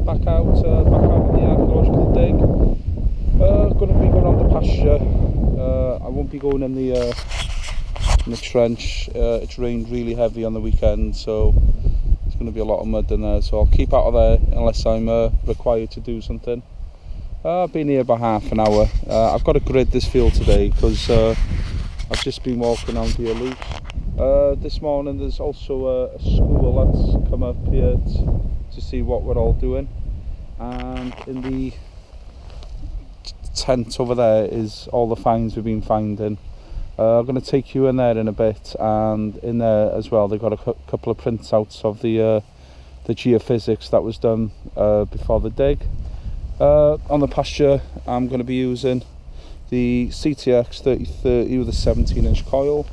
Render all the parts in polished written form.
back out on the archaeological dig. Going to be going on the pasture. I won't be going in the trench. It's rained really heavy on the weekend, so there's going to be a lot of mud in there, so I'll keep out of there unless I'm required to do something. I've been here about half an hour. I've got to grid this field today because I've just been walking around here loose. This morning there's also a school that's come up here to see what we're all doing, and in the tent over there is all the finds we've been finding. I'm going to take you in there in a bit, and in there as well they've got a couple of printouts of the geophysics that was done before the dig. On the pasture I'm going to be using the CTX 3030 with a 17-inch coil.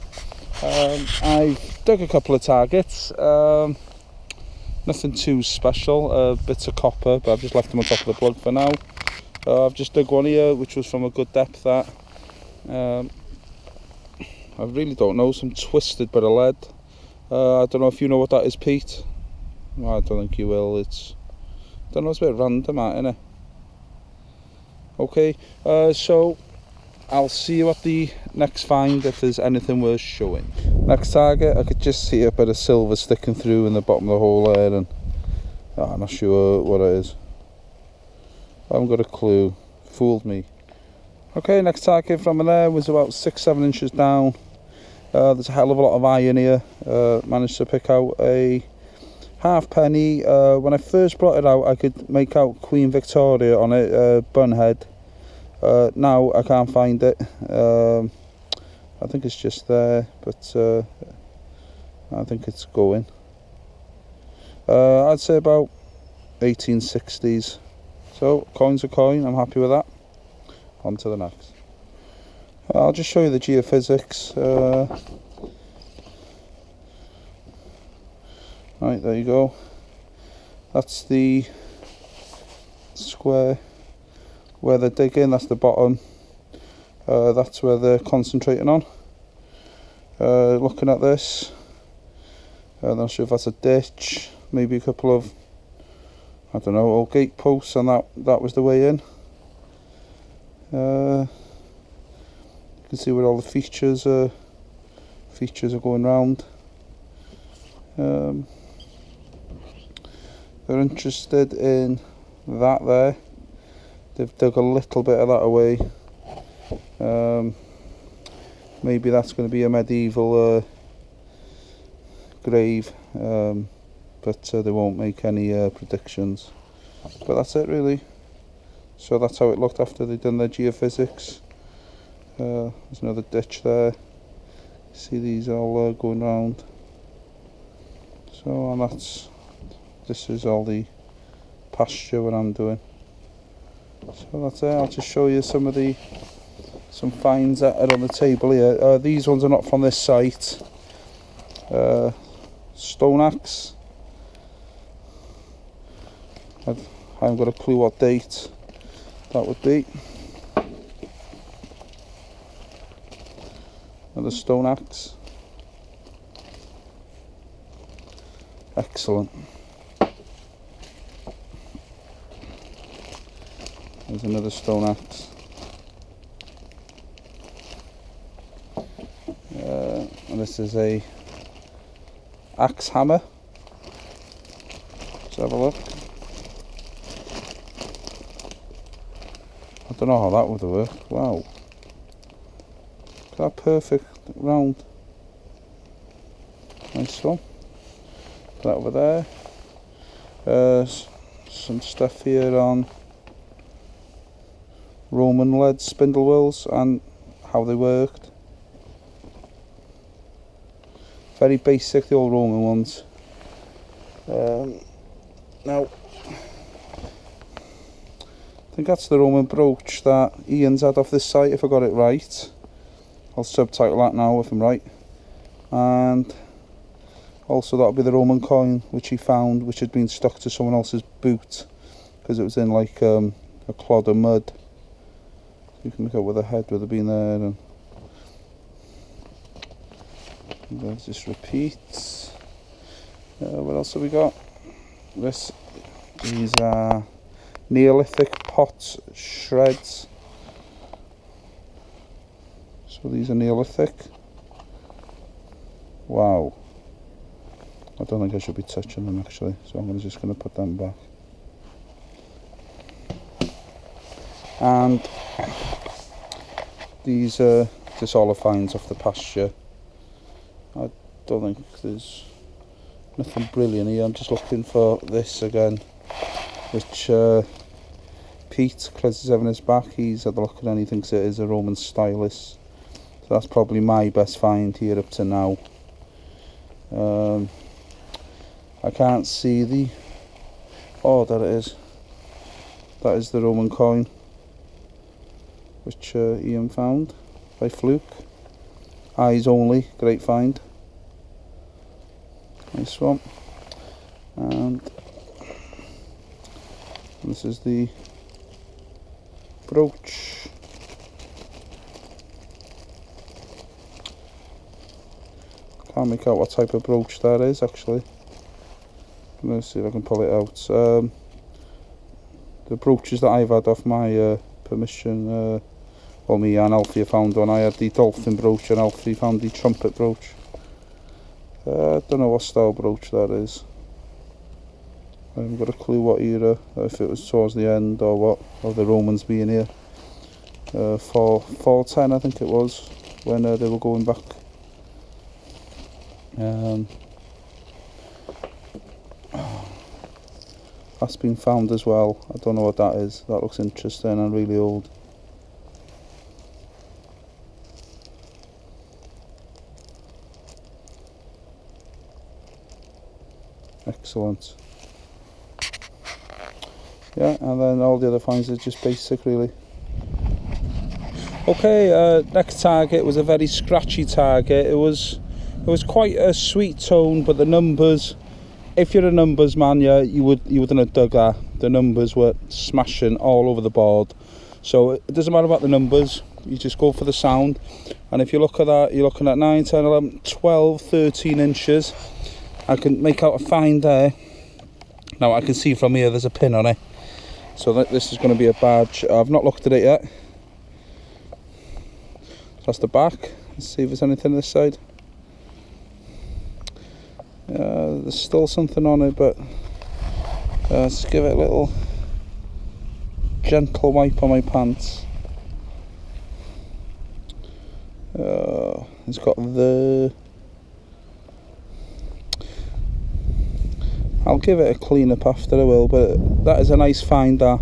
I've dug a couple of targets, nothing too special, bits of copper, but I've just left them on top of the plug for now. I've just dug one here which was from a good depth. That I really don't know, some twisted bit of lead. I don't know if you know what that is, Pete. Well, I don't think you will. I don't know, it's a bit random, isn't it? Okay, so I'll see you at the next find if there's anything worth showing. Next target, I could just see a bit of silver sticking through in the bottom of the hole there, and I'm not sure what it is. I haven't got a clue. Fooled me. Okay, next target from there was about 6-7 inches down. There's a hell of a lot of iron here. Managed to pick out a halfpenny. When I first brought it out I could make out Queen Victoria on it, bunhead. Now I can't find it. I think it's just there, but I think it's going. I'd say about 1860s. So coin's a coin, I'm happy with that. On to the next. I'll just show you the geophysics. Right, there you go. That's the square where they're digging, that's the bottom. That's where they're concentrating on. Looking at this, I'm not sure if that's a ditch, maybe a couple of, I don't know, old gate posts, and that was the way in. You can see where all the features are going round. They're interested in that there. They've dug a little bit of that away. Maybe that's going to be a medieval grave, but they won't make any predictions. But that's it really. So that's how it looked after they'd done their geophysics. There's another ditch there. See these all going round. So, and this is all the pasture what I'm doing. So that's it. I'll just show you some finds that are on the table here. These ones are not from this site. Stone axe. I haven't got a clue what date that would be. Another stone axe. Excellent. There's another stone axe. And this is a axe hammer. Let's have a look. I don't know how that would work. Wow. Look at that perfect round. Nice one. Put that over there. Some stuff here on Roman lead spindle wheels and how they worked. Very basic, the old Roman ones. Now, I think that's the Roman brooch that Ian's had off this site, if I got it right. I'll subtitle that now if I'm right. And also that'll be the Roman coin which he found, which had been stuck to someone else's boot because it was in like a clod of mud. You can look at where the head would have been there, and there's this repeats. What else have we got? This These are Neolithic pot shreds. So these are Neolithic. Wow. I don't think I should be touching them actually, so I'm just going to put them back. And these are just all the finds off the pasture. I don't think there's nothing brilliant here. I'm just looking for this again, which Pete, Chris is having his back. He's had a look at and he thinks it is a Roman stylus. So that's probably my best find here up to now. I can't see the... Oh, there it is. That is the Roman coin, which Ian found by fluke. Eyes only, great find. Nice one. And this is the brooch. Can't make out what type of brooch that is actually. Let's see if I can pull it out. The brooches that I've had off my permission, well, me and Alfie found one. I had the dolphin brooch and Alfie found the trumpet brooch. I don't know what style brooch that is. I haven't got a clue what era, if it was towards the end or what, or the Romans being here. 410 I think it was, when they were going back. That's been found as well. I don't know what that is. That looks interesting and really old. Excellent. Yeah, and then all the other finds are just basic really. Okay, next target was a very scratchy target. It was quite a sweet tone, but the numbers, if you're a numbers man, yeah, you wouldn't have dug that. The numbers were smashing all over the board. So it doesn't matter about the numbers, you just go for the sound. And if you look at that, you're looking at 9, 10, 11, 12, 13 inches. I can make out a find there. Now I can see from here there's a pin on it. So this is going to be a badge. I've not looked at it yet. That's the back. Let's see if there's anything on this side. There's still something on it, but let's give it a little gentle wipe on my pants. It's got the... I'll give it a clean up after I will, but that is a nice find that,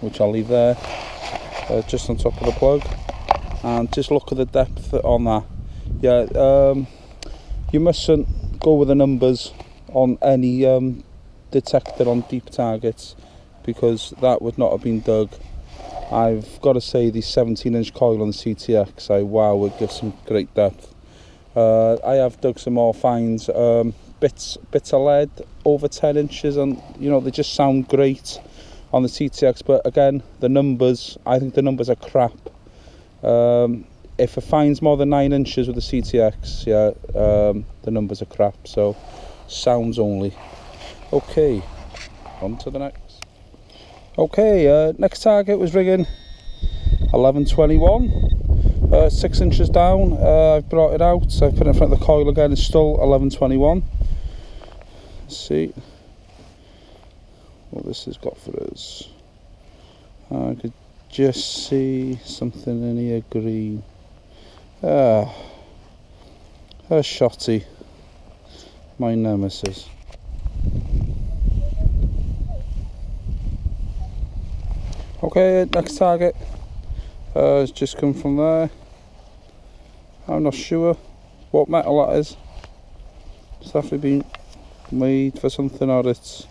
which I'll leave there, just on top of the plug. And just look at the depth on that. Yeah, you mustn't go with the numbers on any detector on deep targets, because that would not have been dug. I've got to say the 17-inch coil on the CTX, wow, it gives some great depth. I have dug some more finds, bits of lead over 10 inches, and you know, they just sound great on the CTX, but again, the numbers, I think the numbers are crap. If a find's more than 9 inches with the CTX, yeah, the numbers are crap, so sounds only. Okay, on to the next. Okay, next target was rigging 1121. 6 inches down. I've brought it out, so I've put it in front of the coil again. It's still 1121. Let's see what this has got for us. I could just see something in here green. A shotty, my nemesis. Okay, next target has just come from there. I'm not sure what metal that is. It's definitely been made for something, or it's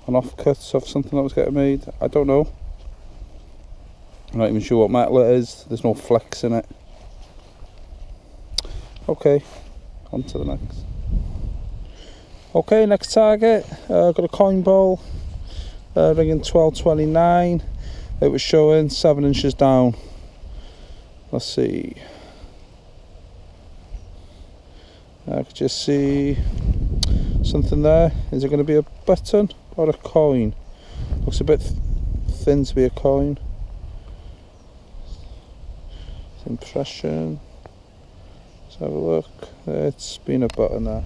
an offcut of something that was getting made. I don't know. I'm not even sure what metal it is. There's no flex in it. Okay, on to the next. Okay, next target. Got a coin bowl, ringing 1229. It was showing 7 inches down. Let's see. I could just see something there. Is it going to be a button or a coin? Looks a bit thin to be a coin. Impression. Let's have a look. It's been a button there.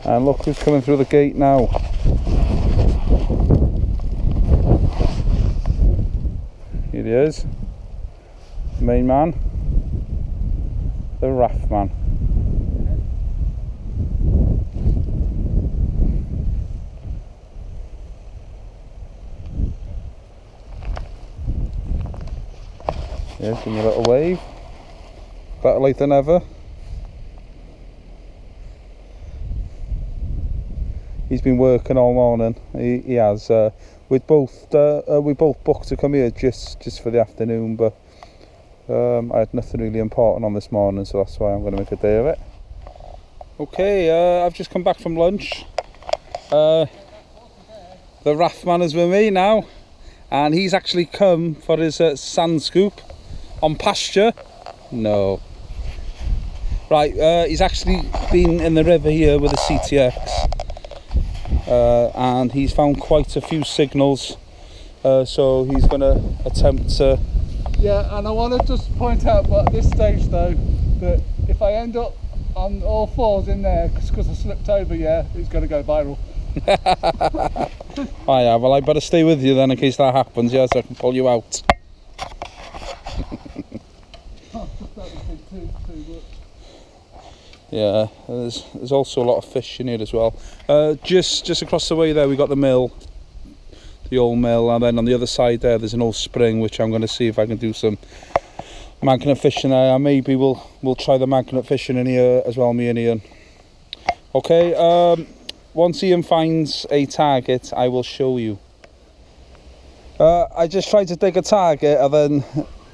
And look who's coming through the gate now. Here he is. Main man. The raft man. Yeah, give me a little wave. Better late than ever. He's been working all morning. He has. We both booked to come here just for the afternoon, but I had nothing really important on this morning, so that's why I'm going to make a day of it. Okay, I've just come back from lunch. The raft man is with me now, and he's actually come for his sand scoop on pasture. No. Right, he's actually been in the river here with a CTX, and he's found quite a few signals, so he's going to attempt to... Yeah, and I want to just point out at this stage though, that if I end up on all fours in there because I slipped over, yeah, it's going to go viral. Oh yeah, well I better stay with you then in case that happens, yeah, so I can pull you out. Yeah, there's also a lot of fish in here as well. Just across the way there we got the mill, the old mill, and then on the other side there there's an old spring which I'm going to see if I can do some magnet fishing there. And maybe we'll try the magnet fishing in here as well, me and Ian. Okay, once Ian finds a target I will show you. I just tried to dig a target, and then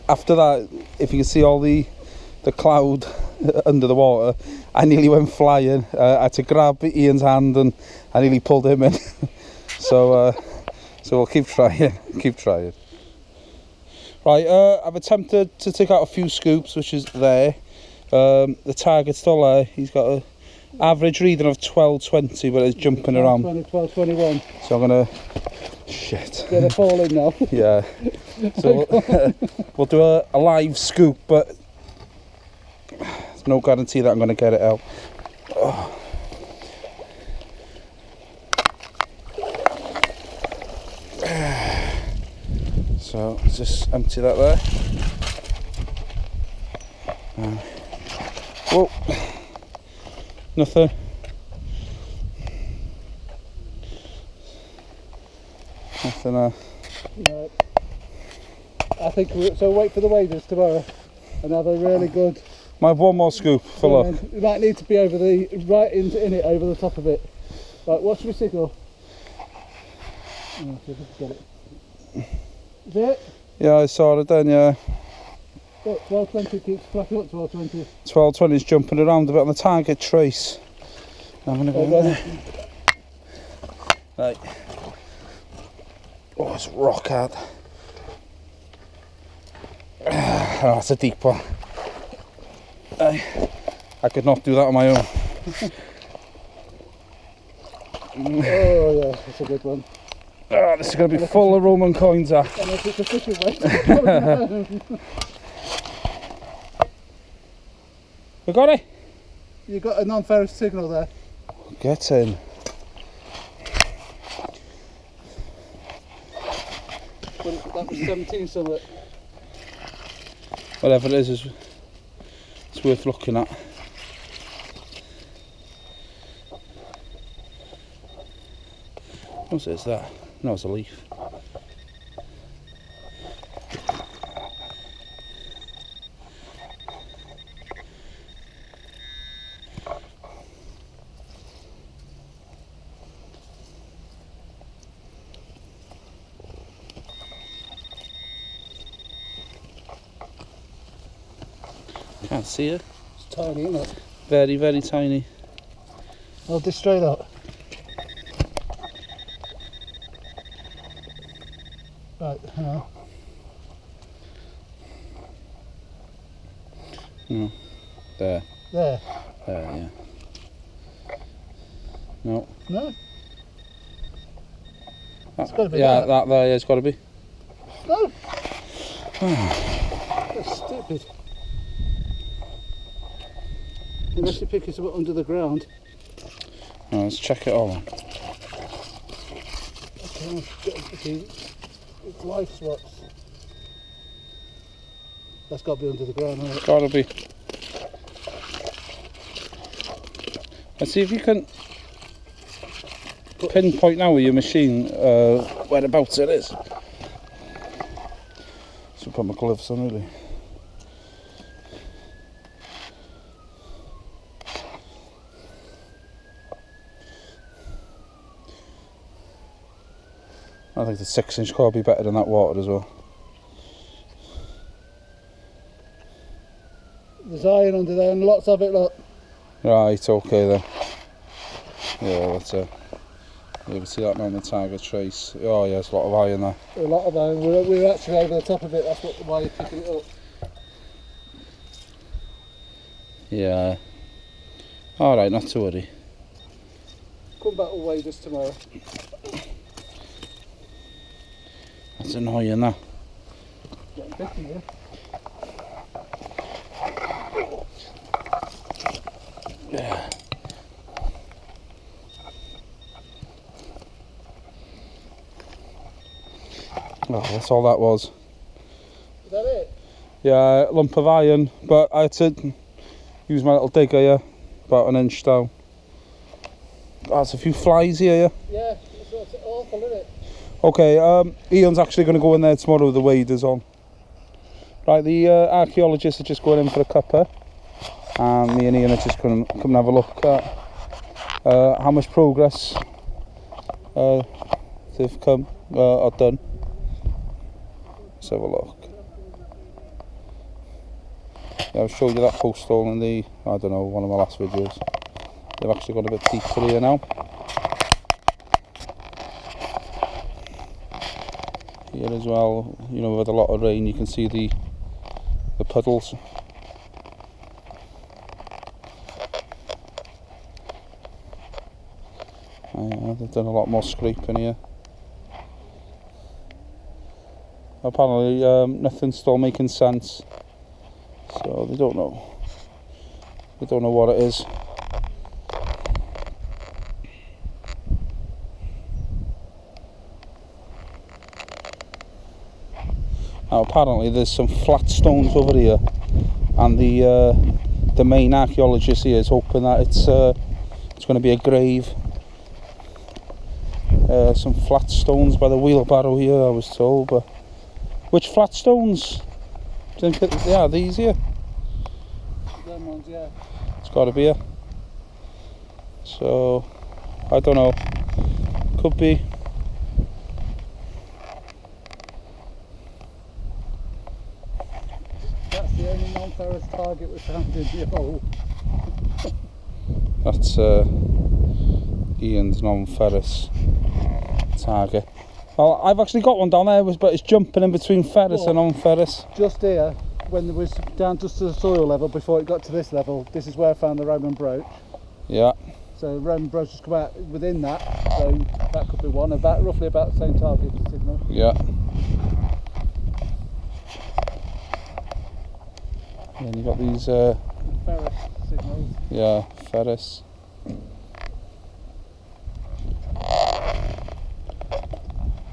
after that, if you can see all the cloud under the water, I nearly went flying. I had to grab Ian's hand and I nearly pulled him in. So we'll keep trying. Right, I've attempted to take out a few scoops, which is there. The target's still there. He's got an average reading of 12.20, but it's jumping around. 12.21. So I'm gonna... Shit. Gonna fall in now. Yeah. So we'll do a live scoop, but there's no guarantee that I'm going to get it out. Oh. So let's just empty that there. Whoa. Nothing. Nothing there. Right. I think so. Wait for the waders tomorrow and have a really good... Might have one more scoop for luck. You might need to be over the in it, over the top of it. Right, what's my signal? Oh, see if I can get it. Is it? Yeah, I saw it then, yeah. Look, 12.20 keeps flapping up, 12.20. 12.20 is jumping around a bit on the target trace. I'm going to go in there. Right. Oh, it's rock hard. Oh, that's a deep one. I could not do that on my own. Oh yeah, that's a good one. Oh, this is going to be full of Roman coins. And if it's a fishing weight. We got it? You got a non-ferrous signal there. Get in. That was 17 something. Whatever it is, it's worth looking at. What is that? No, it's a leaf. Can't see it. It's tiny, isn't it? Very, very tiny. Hold this straight up. Right, hang on. No. There. There. There, yeah. No. No. It's got to be yeah, that. that there, yeah, it's got to be. No. That's stupid. Unless you pick it up under the ground. No, let's check it all on. Okay, it's life swaps. That's got to be under the ground, hasn't it? Got to be. Let's see if you can pinpoint now with your machine whereabouts it is. So put my gloves on really. I think the 6-inch core will be better than that water as well. There's iron under there and lots of it, look. Right, okay then. Yeah, that's it. You can see that now on the target trace. Oh yeah, there's a lot of iron there. A lot of iron. We're actually over the top of it, that's why you're picking it up. Yeah. Alright, not to worry. Come back and weigh this tomorrow. That's annoying that. Getting bitten here. Yeah. Oh, that's all that was. Is that it? Yeah, a lump of iron, but I had to use my little digger here, about an inch down. Oh, there's a few flies here, Yeah, it's awful, isn't it? Okay, Ian's actually going to go in there tomorrow with the waders on. Right, the archaeologists are just going in for a cuppa, and me and Ian are just going to come and have a look at how much progress they've come or done. Let's have a look. Yeah, I've showed you that post hole in the, I don't know, one of my last videos. They've actually got a bit deeper here now. Here as well, you know, with a lot of rain, you can see the puddles. They've done a lot more scraping here. Apparently, nothing's still making sense, so they don't know. They don't know what it is. Now, apparently, there's some flat stones over here, and the main archaeologist here is hoping that it's going to be a grave. Some flat stones by the wheelbarrow here, I was told, but which flat stones? Do you think they are these here? Them ones, yeah. It's got to be here. So, I don't know. Could be. That's the only non-ferrous target we found in the hole. That's Ian's non-ferrous target. Well, I've actually got one down there, but it's jumping in between ferrous and non-ferrous. Just here, when it was down just to the soil level, before it got to this level, this is where I found the Roman brooch. Yeah. So the Roman brooch has come out within that, so that could be one, roughly about the same target signal. Yeah. And then you got these Ferrous signals. yeah, ferrous.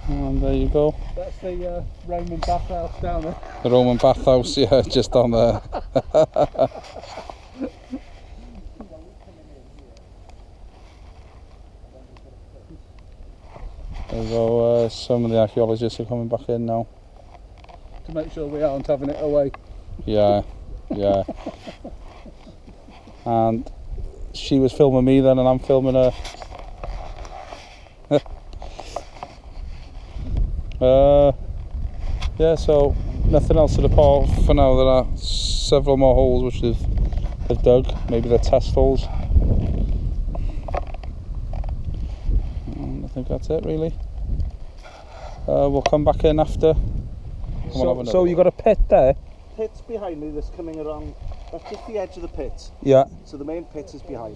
And there you go. That's the Roman bathhouse down there. The Roman bathhouse, yeah, just on there. There you go, some of the archaeologists are coming back in now. To make sure we aren't having it away. Yeah, yeah. And she was filming me then and I'm filming her. Yeah, so nothing else to report for now. There are several more holes which they've dug, maybe they're test holes. And I think that's it really. We'll come back in after. So you got a pit there? Pit's behind me that's coming around. That's just the edge of the pit. Yeah. So the main pit is behind.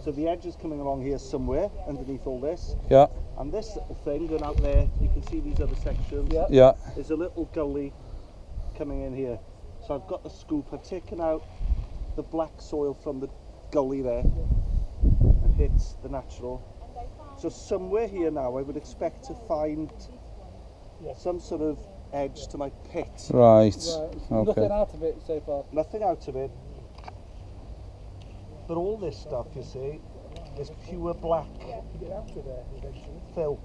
So the edge is coming along here somewhere underneath all this. Yeah. And this little thing going out there, you can see these other sections. Yeah. Yeah. There's a little gully coming in here. So I've got the scoop, I've taken out the black soil from the gully there and hits the natural. So somewhere here now I would expect to find some sort of edge to my pit. Right. Nothing Okay. out of it so far. Nothing out of it. But all this stuff, you see, is pure black fill.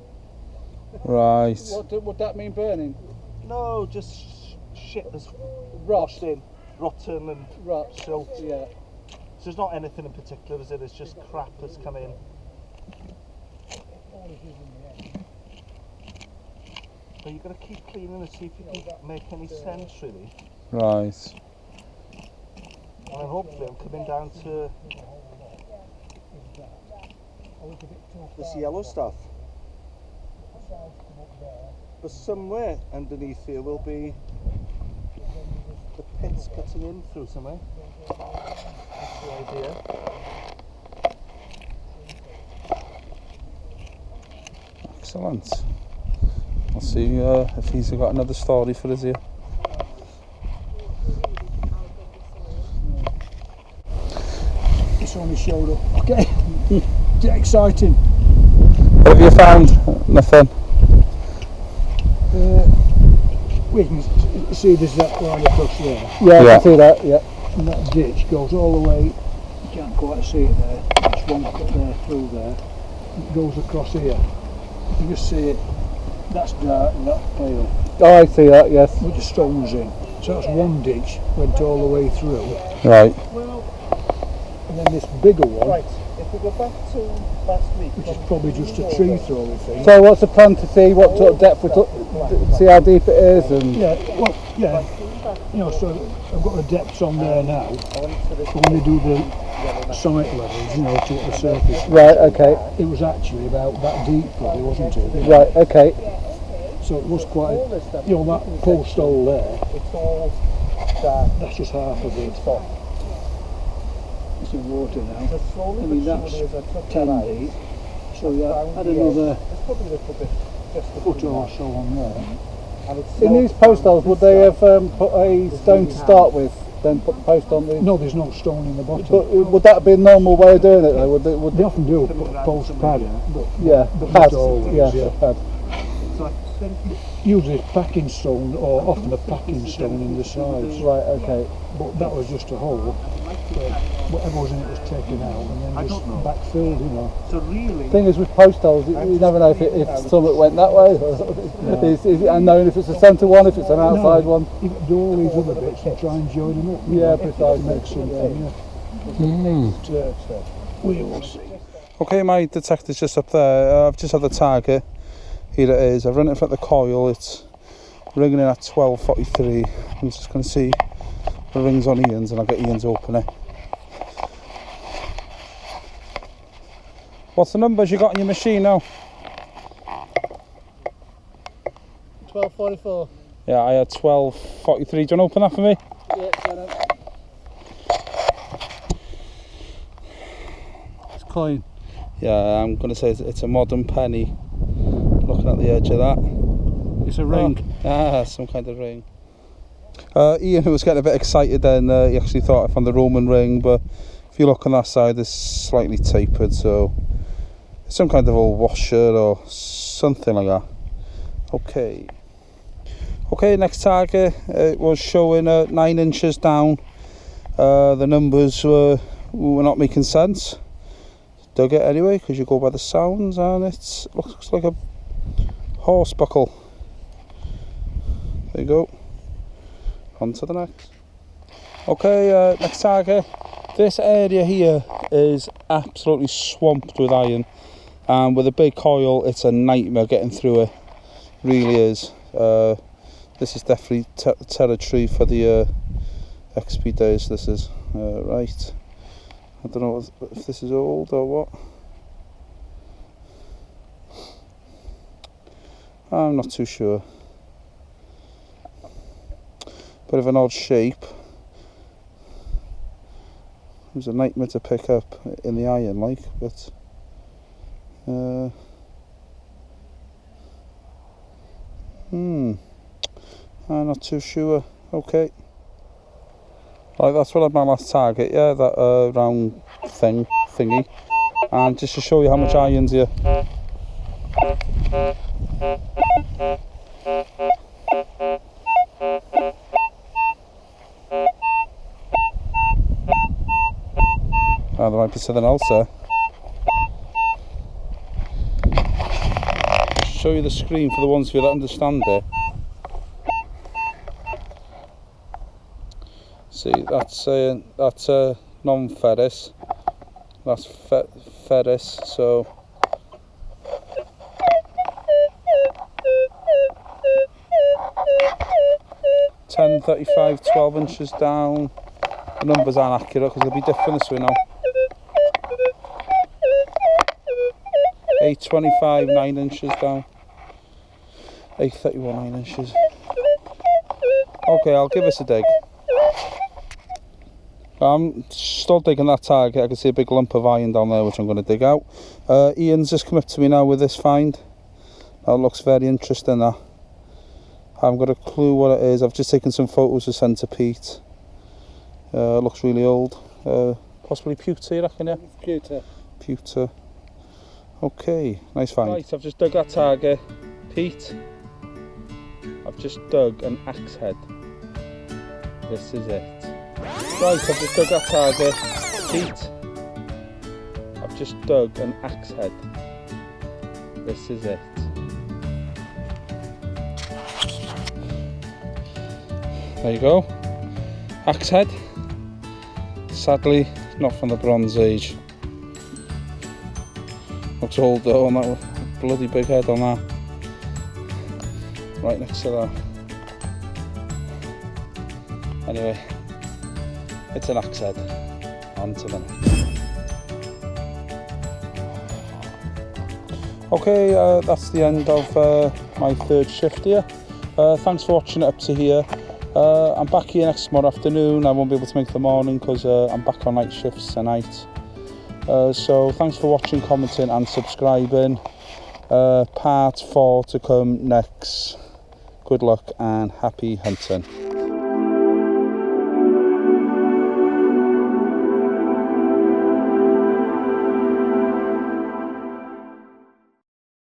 Right. What would that mean burning? No, just shit that's Rot. washed in, rotten and Rot. silt. Yeah. So there's not anything in particular, is it? It's just crap that's come in. But you've got to keep cleaning and see if you can make any sense, really. Right. And then hopefully I'm coming down to this yellow stuff. But somewhere underneath here will be the pits cutting in through somewhere. That's the idea. Excellent. I'll see if he's got another story for us here. It's only showed up. Okay. Get exciting. What have you found? Nothing. We can see there's that line across there. Yeah, I Yeah. can see that. Yeah. And that ditch goes all the way. You can't quite see it there. There's one cut there through there. It goes across here. You just see it. That's dark and that's pale. Oh, I see that. Yes. With the stones in. So that's one ditch. Went all the way through. Right. And then this bigger one, Right, if we go back to last week, which is probably just a tree throwing thing. So what's the plan to see what sort of depth we took? See how deep it is and. Yeah, well, yeah. You know, so I've got the depths on there now. When they do the site levels, you know, to the surface. Right. Okay. It was actually about that deep, probably, wasn't it? Right. Okay. So it was quite, you know, that post hole there, it's all dark. that's just half of it. It's in water now. So slowly I mean, but that's surely as I took 10 that out, deep. So yeah, found add the edge. another There's probably a little bit just foot or so on there. And it's In these post holes, would they have put a stone to start with, then put the post on the? No, there's no stone in the bottom. But would that be a normal way of doing it though? Would They often do put a post pad, but yeah, but pad, not always, yeah, yeah. pad. So I think Usually it's packing stone, or often a packing stone in the sides. Right, okay. But that was just a hole. Whatever was in it was taken out and then I just don't know. backfilled, you know. so really. Thing is with post holes, you never know if something went that way. Is it unknown if it's a centre one, if it's an outside one? You do all these other bits and try and join them up. Yeah, precisely. Make something, yeah. But, we will see. Okay, my detector's just up there. I've just had the target. Here it is. I've run it from the coil. It's ringing in at 12:43. I'm just going to see the rings on Ian's and I'll get Ian to open it. What's the numbers you got on your machine now? 12:44. Yeah, I had 12:43. Do you want to open that for me? Yeah, It's coin. Yeah, I'm going to say it's a modern penny. Looking at the edge of that. It's a ring. Some kind of ring. Ian was getting a bit excited then. He actually thought I found the Roman ring, but if you look on that side, it's slightly tapered, so it's some kind of old washer or something like that. Okay. Okay, next target. It was showing 9 inches down. The numbers were not making sense. Dug it anyway because you go by the sounds, and it looks like a horse buckle. There you go. On to the next. Okay, next target. This area here is absolutely swamped with iron, and with a big coil it's a nightmare getting through it. Really is. This is definitely territory for the XP days. This is right. I don't know if this is old or what. I'm not too sure. Bit of an odd shape. It was a nightmare to pick up in the iron, like, but I'm not too sure. Okay, right, that's what I had my last target, yeah, that round thingy, and just to show you how much iron's here. Oh, there might be something else there. Show you the screen for the ones of you that understand it. See, that's non-ferrous. That's ferrous, so 10.35, 12 inches down. The numbers aren't accurate because they'll be different this way now. 8.25, 9 inches down. 8.31, 9 inches. Okay, I'll give this a dig. I'm still digging that target. I can see a big lump of iron down there which I'm going to dig out. Ian's just come up to me now with this find. That looks very interesting, that. I haven't got a clue what it is. I've just taken some photos to send to Pete. It looks really old. Possibly pewter, you reckon, yeah? Pewter. Pewter. Okay, nice find. Right, I've just dug that target. Pete, I've just dug an axe head. This is it. Right, I've just dug that target. Pete, I've just dug an axe head. This is it. There you go. Axe head. Sadly, not from the Bronze Age. Looks old though, on that bloody big head on that. Right next to that. Anyway, it's an axe head. On to the next. Okay, that's the end of my third shift here. Thanks for watching it up to here. I'm back here next tomorrow afternoon. I won't be able to make the morning because I'm back on night shifts tonight. So thanks for watching, commenting and subscribing. Part 4 to come next. Good luck and happy hunting.